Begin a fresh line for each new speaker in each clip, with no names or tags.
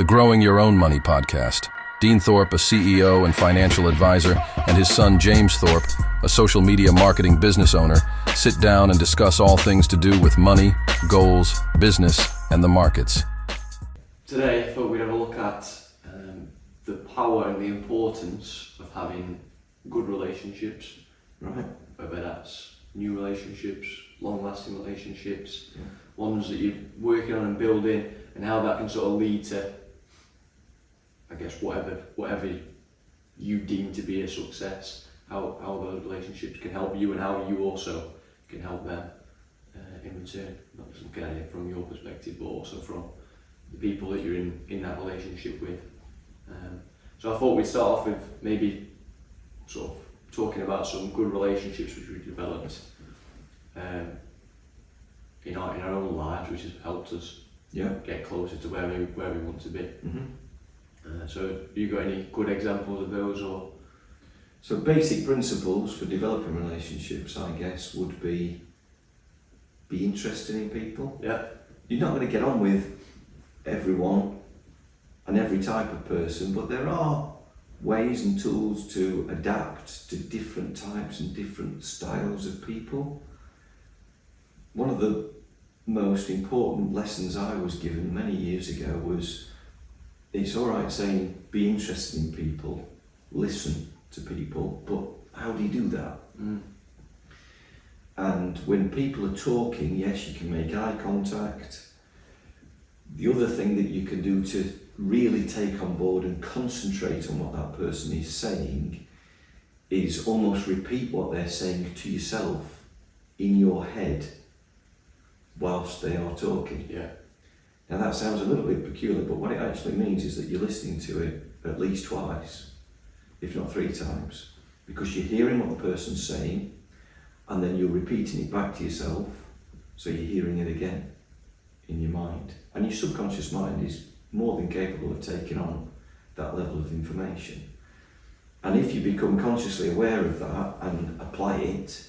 the Growing Your Own Money podcast. Dean Thorpe, a CEO and financial advisor, and his son James Thorpe, a social media marketing business owner, sit down and discuss all things to do with money, goals, business, and the markets.
Today, I thought we'd have a look at the power and the importance of having good relationships.
Right.
Whether that's new relationships, long-lasting relationships, ones that you're working on and building, and how that can sort of lead to, I guess, whatever you deem to be a success, how those relationships can help you and how you also can help them in return. Not just looking at it from your perspective, but also from the people that you're in that relationship with. So I thought we'd start off with maybe sort of talking about some good relationships which we've developed in our own lives, which has helped us get closer to where we want to be.
Mm-hmm.
So have you got any good examples of those? Or
So basic principles for developing relationships, I guess, would be interested in people.
Yeah.
You're not going to get on with everyone and every type of person, but there are ways and tools to adapt to different types and different styles of people. One of the most important lessons I was given many years ago was, it's all right saying be interested in people, listen to people, but how do you do that? And when people are talking, yes, you can make eye contact. The other thing that you can do to really take on board and concentrate on what that person is saying is almost repeat what they're saying to yourself in your head whilst they are talking.
Yeah.
Now that sounds a little bit peculiar, but what it actually means is that you're listening to it at least twice, if not 3 times, because you're hearing what the person's saying and then you're repeating it back to yourself, so you're hearing it again in your mind. And your subconscious mind is more than capable of taking on that level of information. And if you become consciously aware of that and apply it,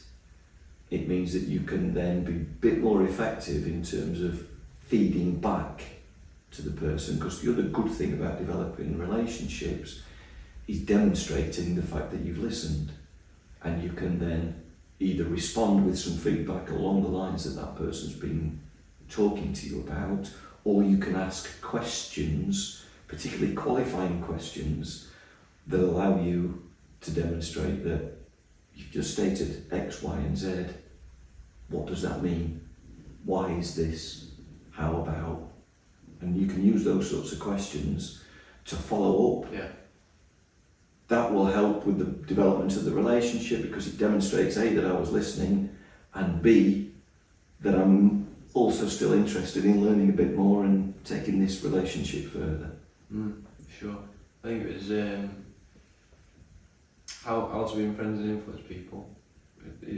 it means that you can then be a bit more effective in terms of feeding back to the person. Because the other good thing about developing relationships is demonstrating the fact that you've listened, and you can then either respond with some feedback along the lines that that person's been talking to you about, or you can ask questions, particularly qualifying questions, that allow you to demonstrate that you've just stated X, Y, and Z. What does that mean? Why is this? How about? And you can use those sorts of questions to follow up.
Yeah.
That will help with the development of the relationship, because it demonstrates A, that I was listening, and B, that I'm also still interested in learning a bit more and taking this relationship further.
Sure. I think it was how to win friends and influence people.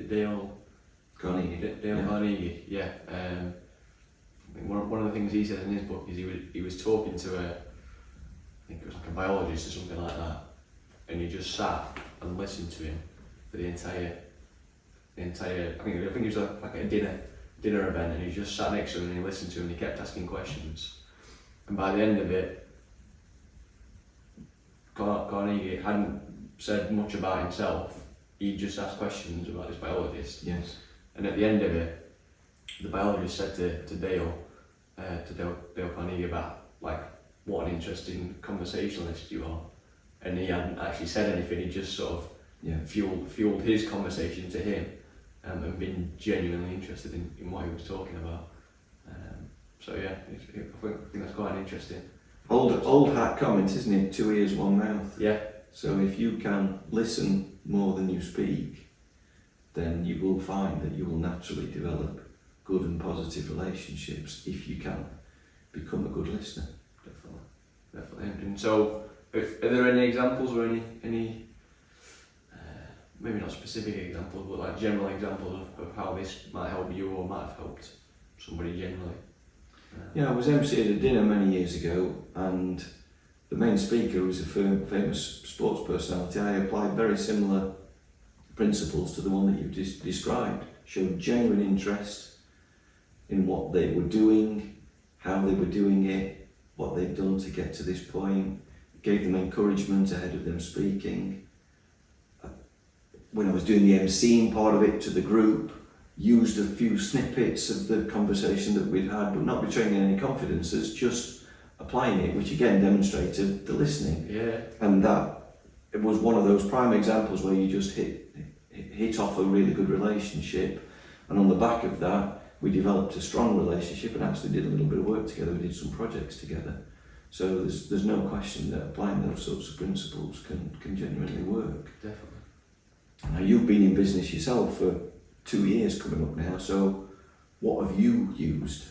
Dale Carnegie. Yeah. I think one of the things he said in his book is he was talking to I think it was like a biologist or something like that, and he just sat and listened to him for the entire. I think it was like a dinner event, and he just sat next to him and he listened to him and he kept asking questions. And by the end of it, Carnegie hadn't said much about himself. He just asked questions about this biologist.
Yes.
And at the end of it, the biologist said to Dale Carnegie about, like, what an interesting conversationalist you are. And he hadn't actually said anything. He just sort of fueled his conversation to him. And been genuinely interested in what he was talking about. So yeah, I think that's quite an interesting.
Old hat comment, isn't it? 2 ears, 1 mouth.
Yeah.
So if you can listen more than you speak, then you will find that you will naturally develop good and positive relationships if you can become a good listener.
Definitely. And so, are there any examples or any maybe not specific examples, but like general examples of how this might help you or might have helped somebody generally?
Yeah, I was MC at a dinner many years ago, and the main speaker was a famous sports personality. I applied very similar principles to the one that you've just described. Showed genuine interest in what they were doing, how they were doing it, what they've done to get to this point, gave them encouragement ahead of them speaking. When I was doing the emceeing part of it to the group, used a few snippets of the conversation that we'd had, but not betraying any confidences, just applying it, which again demonstrated the listening.
Yeah.
And that it was one of those prime examples where you just hit off a really good relationship, and on the back of that we developed a strong relationship and actually did a little bit of work together. We did some projects together. So there's no question that applying those sorts of principles can genuinely work.
Definitely.
Now you've been in business yourself for 2 years coming up now, so what have you used?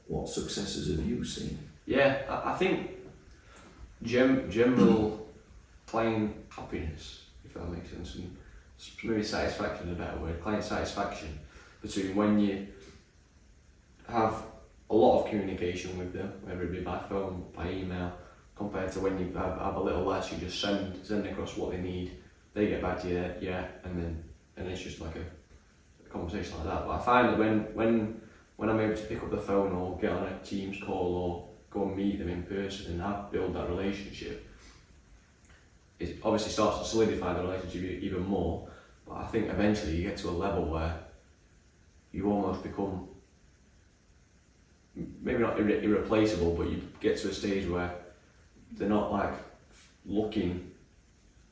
What successes have you seen?
Yeah, I think general client happiness, if that makes sense, and maybe satisfaction is a better word, client satisfaction, between when you have a lot of communication with them, whether it be by phone, by email, compared to when you have a little less, you just send across what they need, they get back to you, yeah, and it's just like a conversation like that. But I find that when I'm able to pick up the phone or get on a Teams call or go and meet them in person and build that relationship, it obviously starts to solidify the relationship even more. But I think eventually you get to a level where you almost become, maybe not irreplaceable, but you get to a stage where they're not like looking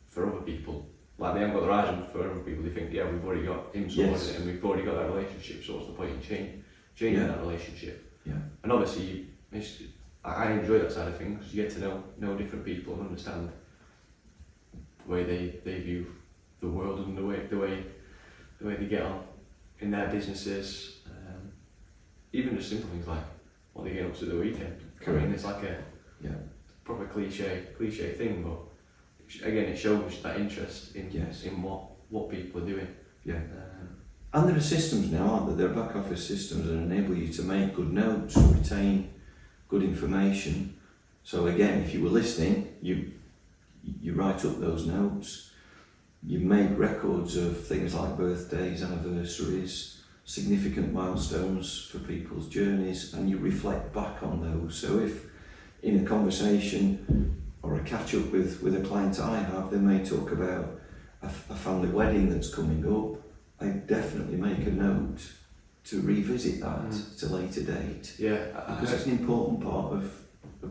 for other people. Like they haven't got their eyes on for other people. They think, yeah, we've already got him sorted,
Yes.
and we've already got that relationship. So what's the point in changing
Yeah.
that relationship?
Yeah.
And obviously, I enjoy that side of things because you get to know different people and understand the way they view the world and the way they get on in their businesses. Even just simple things like what they get up to the weekend.
Correct.
I mean, it's like a proper cliche thing, but again, it shows that interest in
Yes.
in what people are doing.
Yeah. And there are systems now, aren't there? There are back office systems that enable you to make good notes, retain good information. So again, if you were listening, you write up those notes, you make records of things like birthdays, anniversaries, significant milestones for people's journeys, and you reflect back on those. So if in a conversation or a catch up with a client I have, they may talk about a family wedding that's coming up, I definitely make a note to revisit that at a later date.
Yeah,
Because it's an important part of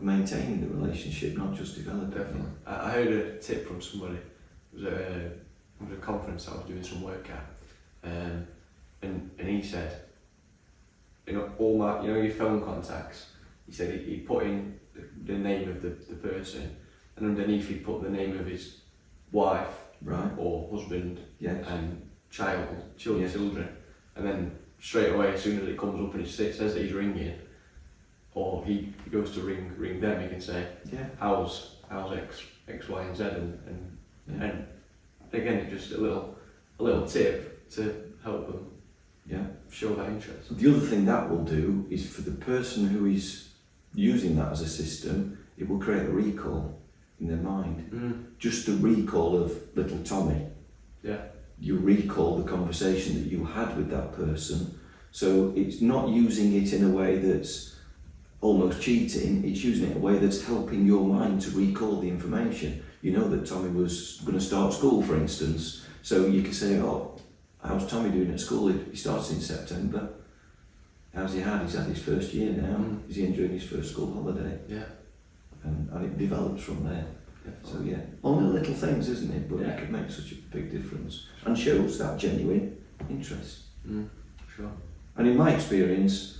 maintaining the relationship, not just developing
definitely.
it.
I heard a tip from somebody. It was at a conference I was doing some work at, and he said, all my, your phone contacts. He said he put in the name of the person, and underneath he put the name of his wife,
Right.
or husband,
Yes.
and children,
Yes.
and then straight away, as soon as it comes up and it says that he's ringing, or he goes to ring them, he can say,
Yeah.
how's X, Y, and Z, and again, it's just a little tip to help them show that interest.
The other thing that will do is for the person who is using that as a system, it will create a recall in their mind. Just the recall of little Tommy.
Yeah.
You recall the conversation that you had with that person. So it's not using it in a way that's almost cheating, it's using it in a way that's helping your mind to recall the information. You know that Tommy was going to start school, for instance, so you can say, oh, how's Tommy doing at school? He starts in September. He's had his first year now. Is he enjoying his first school holiday?
Yeah.
And it develops from there. So
Definitely.
yeah, only little things, isn't it? But
Yeah.
it could make such a big difference and shows that genuine interest.
Sure.
And in my experience,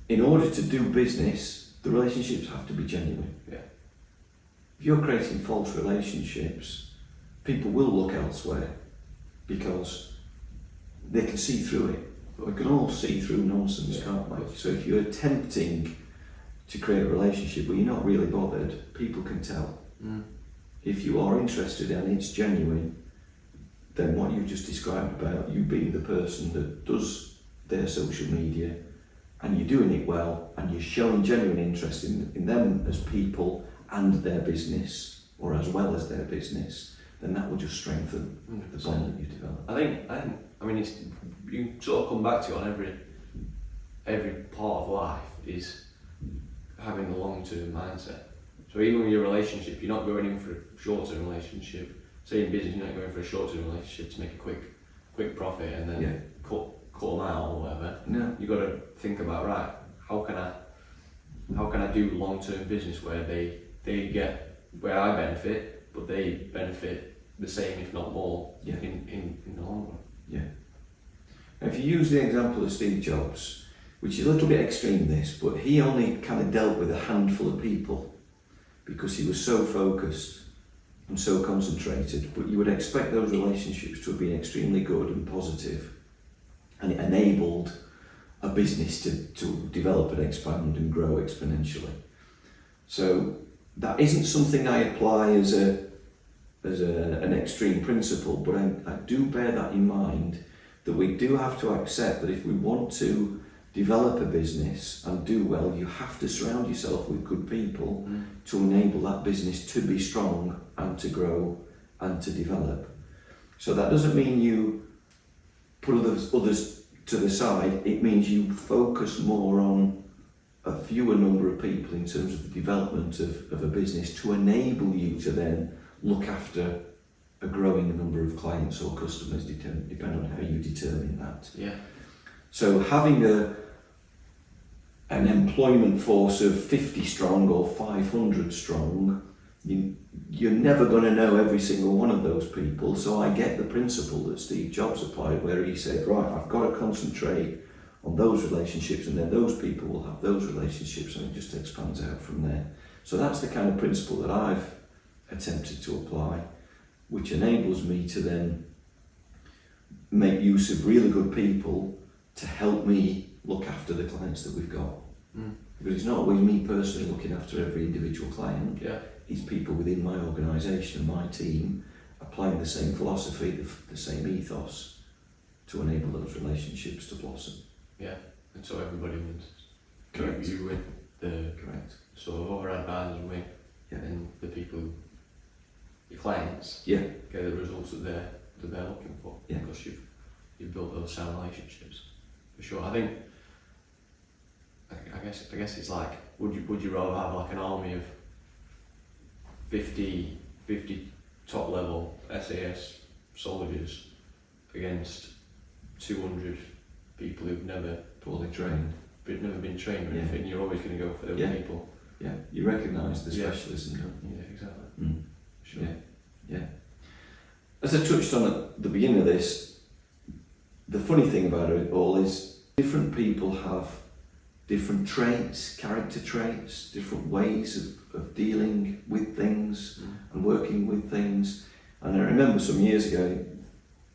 in order to do business, the relationships have to be genuine.
Yeah.
If you're creating false relationships, people will look elsewhere because they can see through it. We can all see through nonsense, can't we? So if you're attempting to create a relationship where you're not really bothered, people can tell. If you are interested and it's genuine, then what you've just described about you being the person that does their social media and you're doing it well and you're showing genuine interest in them as people and their business, or as well as their business, then that will just strengthen the bond that you develop.
I mean, it's, you sort of come back to it on every part of life is having the long-term mindset. So even with your relationship, you're not going in for a short-term relationship. Say in business, you're not going for a short-term relationship to make a quick profit and then cut them out or whatever.
No.
You've got to think about, right, how can I do long-term business where they get, where I benefit, but they benefit the same, if not more, in the long run.
Yeah. Now, if you use the example of Steve Jobs, which is a little bit extreme this, but he only kind of dealt with a handful of people because he was so focused and so concentrated, but you would expect those relationships to have been extremely good and positive, and it enabled a business to develop and expand and grow exponentially. So that isn't something I apply as an extreme principle, but I do bear that in mind, that we do have to accept that if we want to develop a business and do well, you have to surround yourself with good people to enable that business to be strong and to grow and to develop. So that doesn't mean you put others to the side, it means you focus more on a fewer number of people in terms of the development of a business to enable you to then look after a growing number of clients or customers, depending on how you determine that.
Yeah.
So having an employment force of 50 strong or 500 strong, you're never going to know every single one of those people. So I get the principle that Steve Jobs applied, where he said, right, I've got to concentrate on those relationships, and then those people will have those relationships, and it just expands out from there. So that's the kind of principle that I've attempted to apply, which enables me to then make use of really good people to help me look after the clients that we've got. Because it's not always me personally looking after every individual client.
Yeah.
It's people within my organisation and my team applying the same philosophy, the same ethos to enable those relationships to blossom.
Yeah, and so everybody wins.
Correct.
You win.
Correct.
So our advisors win, and the people, your clients, get the results that they're looking for. Because you've built those sound relationships. For sure. I guess it's like, would you rather have like an army of 50 top level SAS soldiers against 200 people who've never
Poorly trained.
never been trained or anything? You're always going to go for those people.
Yeah, you recognise the specialism, don't you?
Yeah, exactly. Sure.
Yeah. As I touched on at the beginning of this, the funny thing about it all is different people have different traits, character traits, different ways of dealing with things and working with things. And I remember some years ago,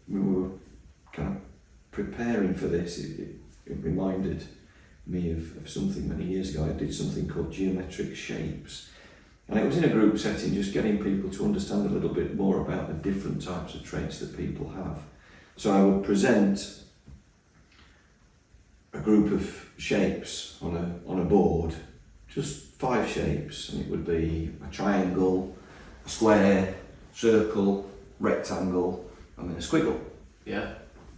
we were kind of preparing for this, it reminded me of something many years ago. I did something called geometric shapes. And it was in a group setting, just getting people to understand a little bit more about the different types of traits that people have. So I would present a group of shapes on a board, just 5 shapes, and it would be a triangle, a square, circle, rectangle, and then a squiggle.
Yeah.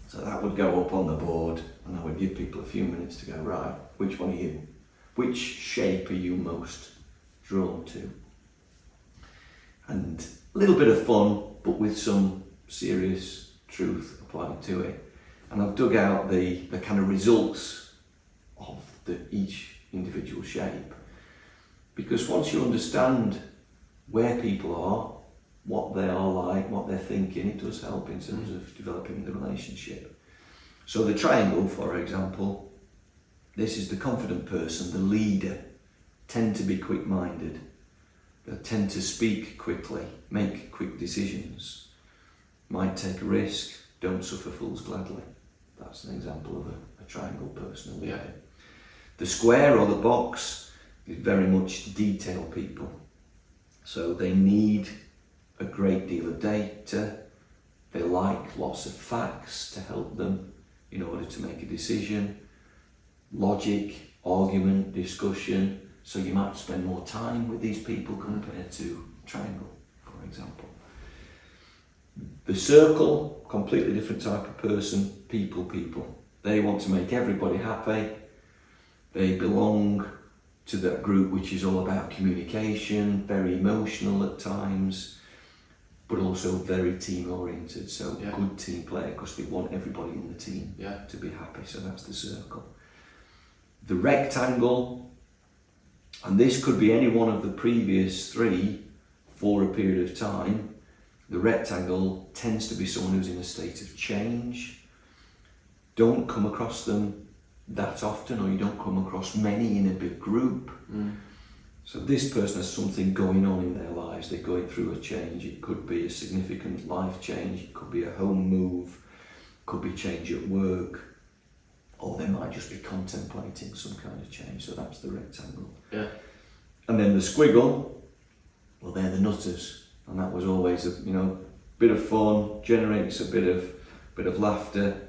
So that would go up on the board, and I would give people a few minutes to go, right, which one are you? Which shape are you most drawn to? And a little bit of fun, but with some serious truth applied to it. And I've dug out the kind of results of each individual shape. Because once you understand where people are, what they are like, what they're thinking, it does help in terms of developing the relationship. So the triangle, for example, this is the confident person, the leader, tend to be quick-minded. They tend to speak quickly, make quick decisions, might take a risk, don't suffer fools gladly. That's an example of a triangle person, a leader.
Yeah.
The square or the box is very much detail people. So they need a great deal of data. They like lots of facts to help them in order to make a decision. Logic, argument, discussion. So you might spend more time with these people compared to triangle, for example. The circle, completely different type of person, people. They want to make everybody happy. They belong to that group which is all about communication, very emotional at times, but also very team oriented. So good team player, because they want everybody in the team to be happy. So that's the circle. The rectangle, and this could be any one of the previous three for a period of time. The rectangle tends to be someone who's in a state of change. Don't come across them that often, or you don't come across many in a big group. So this person has something going on in their lives. They're going through a change. It could be a significant life change. It could be a home move. Could be change at work. Or they might just be contemplating some kind of change. So that's the rectangle.
Yeah.
And then the squiggle, well, they're the nutters. And that was always a bit of fun, generates a bit of laughter.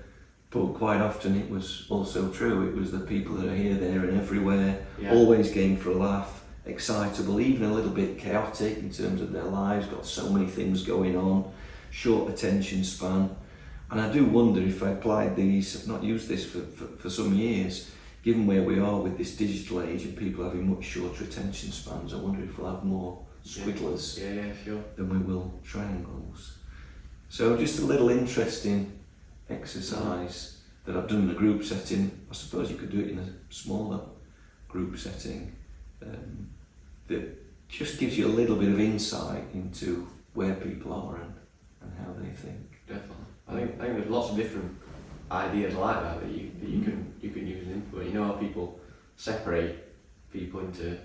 But quite often it was also true. It was the people that are here, there and everywhere, always game for a laugh, excitable, even a little bit chaotic in terms of their lives, got so many things going on, short attention span. And I do wonder if I applied these, I've not used this for some years, given where we are with this digital age and people having much shorter attention spans, I wonder if we'll have more squigglers than we will triangles. So just a little interesting exercise that I've done in a group setting. I suppose you could do it in a smaller group setting, that just gives you a little bit of insight into where people are and how they think.
Definitely. I think there's lots of different ideas like that you can use as input. You know how people separate people into,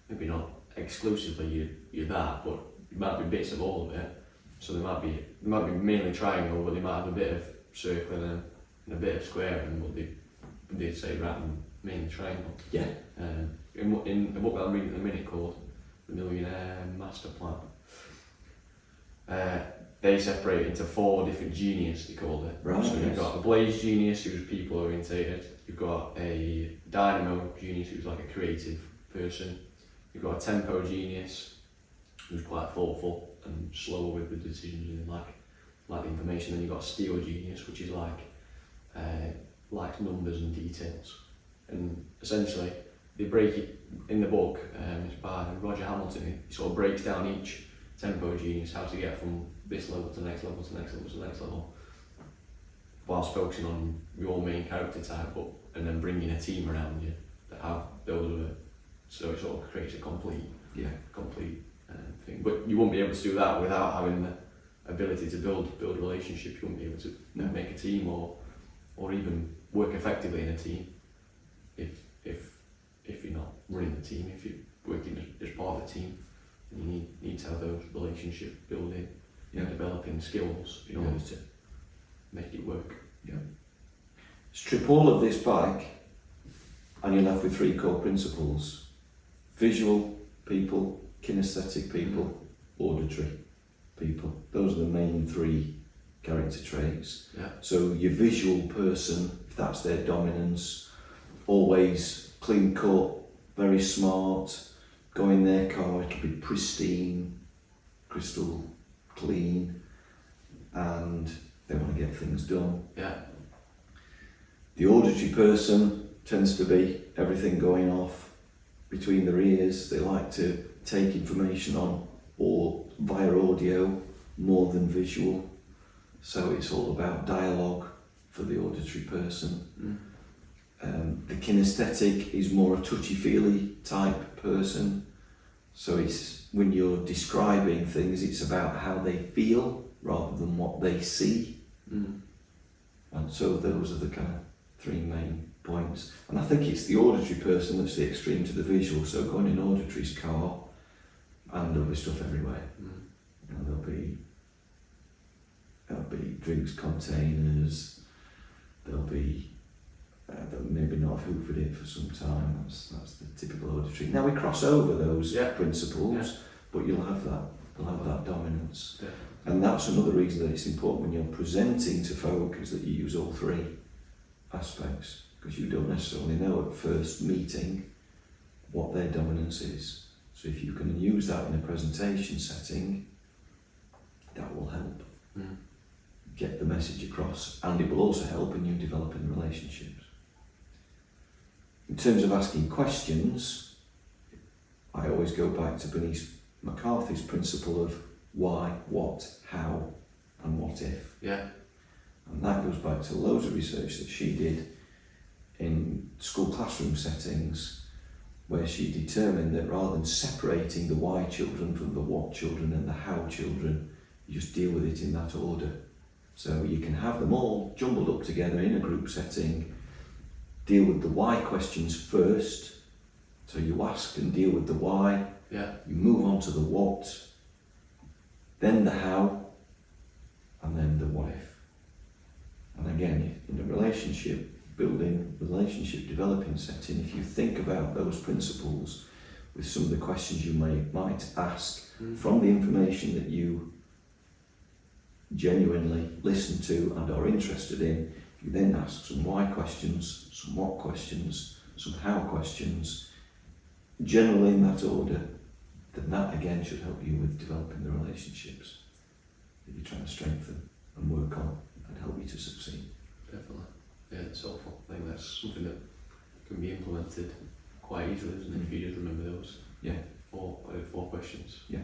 maybe not exclusively you're that, but it might be bits of all of it. So they might be mainly triangle, but they might have a bit of circle and a bit of square, and what they'd say rather than mainly triangle.
Yeah.
In a book that I'm reading at the minute called The Millionaire Master Plan, they separate into 4 different genius, they called it.
Right,
so you've got a blaze genius, who's people orientated. You've got a dynamo genius, who's like a creative person. You've got a tempo genius, who's quite thoughtful and slow with the decisions and like the information. Then you've got a steel genius, which is like numbers and details. And essentially, they break it in the book. It's by Roger Hamilton. He sort of breaks down each tempo genius, how to get from this level to the next level to the next level to the next level, whilst focusing on your main character type, and then bringing a team around you that have those of it. So it sort of creates a complete thing. But you won't be able to do that without having the ability to build relationships. You won't be able to make a team or even work effectively in a team if you're not running the team. If you're working as part of a team, you need to have those relationship building and developing skills in order to make it work.
Yeah. Strip all of this back and you're left with 3 core principles: visual people, kinesthetic people, auditory people. Those are the main 3 character traits.
Yeah.
So your visual person, if that's their dominance, always clean cut, very smart, go in their car, it'll be pristine, crystal clean, and they want to get things done.
Yeah.
The auditory person tends to be everything going off between their ears. They like to take information on or via audio more than visual. So it's all about dialogue for the auditory person. The kinesthetic is more a touchy-feely type person. So it's when you're describing things, it's about how they feel rather than what they see. And so those are the kind of 3 main points. And I think it's the auditory person that's the extreme to the visual. So going in auditory's car, and there'll be stuff everywhere. You know, there'll be drinks containers. There'll be they'll maybe not have hoovered it for some time. That's the typical auditory. Now we cross over those principles, but you'll have that dominance.
Yeah.
And that's another reason that it's important when you're presenting to folk, is that you use all 3 aspects, because you don't necessarily know at first meeting what their dominance is. So if you can use that in a presentation setting, that will help get the message across, and it will also help in you developing relationships. In terms of asking questions, I always go back to Bernice McCarthy's principle of why, what, how, and what if.
Yeah.
And that goes back to loads of research that she did in school classroom settings, where she determined that rather than separating the why children from the what children and the how children, you just deal with it in that order. So you can have them all jumbled up together in a group setting, deal with the why questions first. So you ask and deal with the why,
Yeah.
you move on to the what, then the how, and then the what if. And again, in a relationship building, relationship developing setting, if you think about those principles with some of the questions you might ask from the information that you genuinely listen to and are interested in, you then ask some why questions, some what questions, some how questions, generally in that order, then that again should help you with developing the relationships that you're trying to strengthen and work on and help you to succeed.
Definitely. Yeah, it's helpful. I think that's something that can be implemented quite easily, isn't it? If you just remember those
Yeah.
four questions.
Yeah.